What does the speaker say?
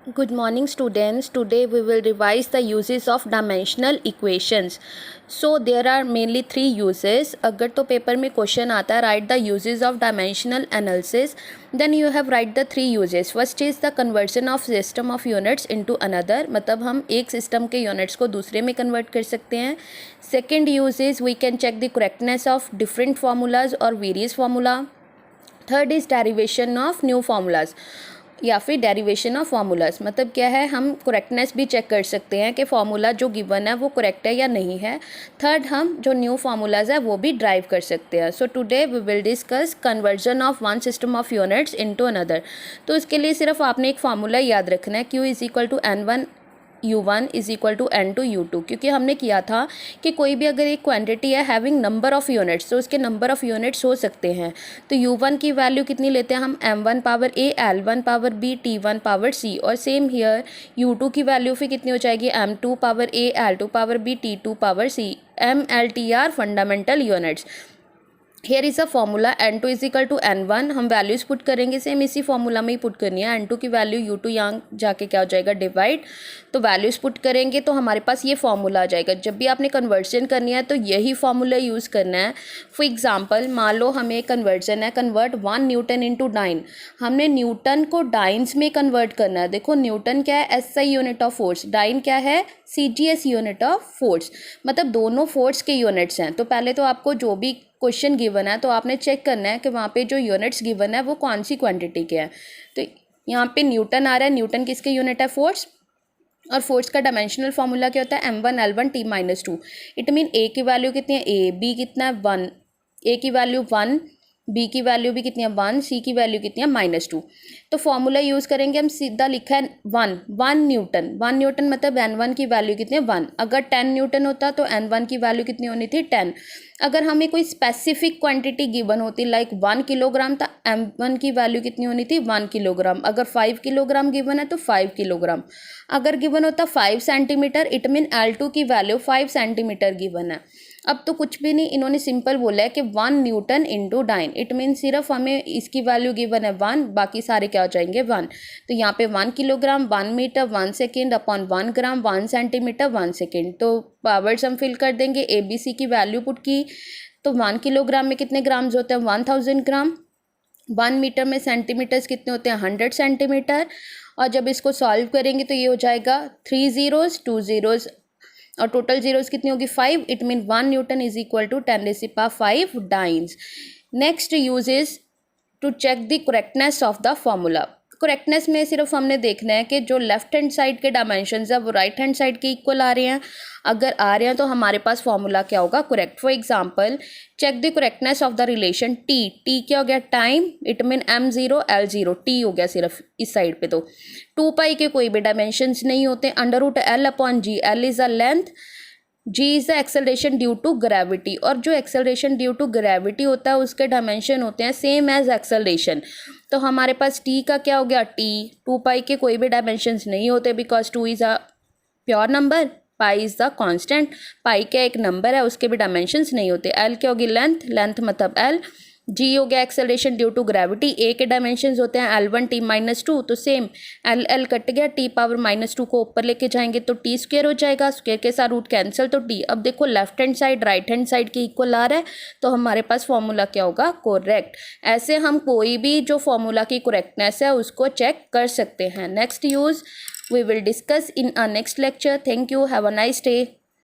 Good morning students. Today we will revise the uses of dimensional equations. So there are mainly three uses. अगर तो paper में question आता है write the uses of dimensional analysis, then you have write the three uses. First is the conversion of system of units into another, मतलब हम एक system के units को दूसरे में कन्वर्ट कर सकते हैं. Second use is we can check the correctness of different formulas or various formula. Third is derivation of new formulas या फिर डेरिवेशन ऑफ फार्मूलाज, मतलब क्या है, हम करेक्टनेस भी चेक कर सकते हैं कि फार्मूला जो गिवन है वो करेक्ट है या नहीं है. थर्ड, हम जो न्यू फार्मूलाज है वो भी ड्राइव कर सकते हैं. So today we will discuss conversion of one system of units into another. तो इसके लिए सिर्फ आपने एक फार्मूला याद रखना है, Q is equal to N1 U1 is equal to N2 U2, क्योंकि हमने किया था कि कोई भी अगर एक क्वांटिटी है हैविंग नंबर ऑफ़ यूनिट्स तो उसके नंबर ऑफ़ यूनिट्स हो सकते हैं. तो U1 की वैल्यू कितनी लेते हैं हम, M1 power A L1 power B T1 power C. और सेम हियर U2 की वैल्यू फिर कितनी हो जाएगी, M2 power A L2 power B T2 power C. MLT are fundamental units. Here is a formula N2 is equal to N1. हम values put करेंगे, same इसी formula में ही पुट करनी है. N2 की वैल्यू U2 यहाँ जाके क्या हो जाएगा, डिवाइड. तो वैल्यूज़ पुट करेंगे तो हमारे पास ये फॉर्मूला आ जाएगा. जब भी आपने कन्वर्जन करनी है तो यही फॉर्मूला यूज़ करना है. फॉर एग्जांपल मान लो हमें कन्वर्जन है, कन्वर्ट 1 न्यूटन इनटू डाइन. हमने न्यूटन को डाइन्स में कन्वर्ट करना है. देखो न्यूटन क्या है, SI unit of force, dyne क्या है, CGS यूनिट ऑफ फोर्स, मतलब दोनों फोर्स के यूनिट्स हैं. तो पहले तो आपको जो भी क्वेश्चन गिवन है तो आपने चेक करना है कि वहाँ पे जो यूनिट्स गिवन है वो कौन सी क्वांटिटी के हैं. तो यहाँ पे न्यूटन आ रहा है, न्यूटन किसके यूनिट है, फोर्स. और फोर्स का डायमेंशनल फार्मूला क्या होता है, M1 L1 T-2. It mean A की वैल्यू कितनी है, A, B कितना है 1, A की वैल्यू 1, B की वैल्यू भी कितनी है 1, C की वैल्यू कितनी है -2. तो फॉर्मूला यूज़ करेंगे हम, सीधा लिखा है 1 न्यूटन. 1 न्यूटन मतलब N1 की वैल्यू कितनी है 1. अगर 10 न्यूटन होता तो N1 की वैल्यू कितनी होनी थी 10. अगर हमें कोई स्पेसिफिक क्वांटिटी गिवन होती लाइक 1 किलोग्राम, तो M1 की वैल्यू कितनी होनी थी 1 किलोग्राम. अगर 5 किलोग्राम गिवन है तो 5 किलोग्राम. अगर गिवन होता 5 सेंटीमीटर, इट मीन L2 की वैल्यू 5 सेंटीमीटर गिवन है. अब तो कुछ भी नहीं, इन्होंने सिंपल बोला है कि 1 newton into dyne. It mean सिर्फ हमें इसकी वैल्यू गिवन है 1, बाकी सारे क्या हो जाएंगे 1. तो यहाँ पे 1 किलोग्राम 1 मीटर 1 सेकेंड अपॉन 1 ग्राम 1 सेंटीमीटर 1 सेकेंड. तो पावर्स हम फिल कर देंगे, ABC की वैल्यू पुट की. तो 1 किलोग्राम में कितने ग्राम्स होते हैं, 1000 ग्राम. 1 मीटर में सेंटीमीटर्स कितने होते हैं, 100 सेंटीमीटर. और जब इसको सॉल्व करेंगे तो ये हो जाएगा 3 ज़ीरोज़ 2 ज़ीरोज़ और टोटल जीरोस कितनी होगी 5. It mean 1 newton is equal to 10⁵ dynes. Next use is to check the correctness of the formula. Correctness में सिर्फ हमने देखना है कि जो लेफ्ट हैंड साइड के डायमेंशंस है वो राइट हैंड साइड के इक्वल आ रहे हैं. अगर आ रहे हैं तो हमारे पास फॉर्मूला क्या होगा, correct. For example check the correctness of the relation T क्या हो गया, time. It mean M0 L0, T हो गया सिर्फ इस साइड पे. तो 2 के कोई भी डायमेंशंस नहीं होते. √L/G, L is a length, G is the acceleration due to gravity. और जो एक्सेलरेशन ड्यू टू ग्रेविटी होता है उसके डायमेंशन होते हैं सेम एज एक्सेलरेशन. तो हमारे पास T का क्या हो गया, T. 2 के कोई भी डायमेंशंस नहीं होते because 2 is a pure number, pi is the constant. Pi क्या एक नंबर है, उसके भी डायमेंशंस नहीं होते. L क्या होगी, लेंथ मतलब L. G हो गया acceleration due to gravity. A के डायमेंशंस होते हैं L1 T-2. तो सेम L कट गया, T⁻⁻2 को ऊपर लेके जाएंगे तो T स्क्वायर हो जाएगा, स्क्वायर के साथ रूट कैंसिल तो T. अब देखो left hand side right hand side के इक्वल आ रहा है तो हमारे पास फॉर्मूला क्या होगा, करेक्ट. ऐसे हम कोई भी जो फॉर्मूला की करेक्टनेस है उसको चेक कर सकते हैं. Next use we will discuss in our next lecture. Thank you. Have a nice day.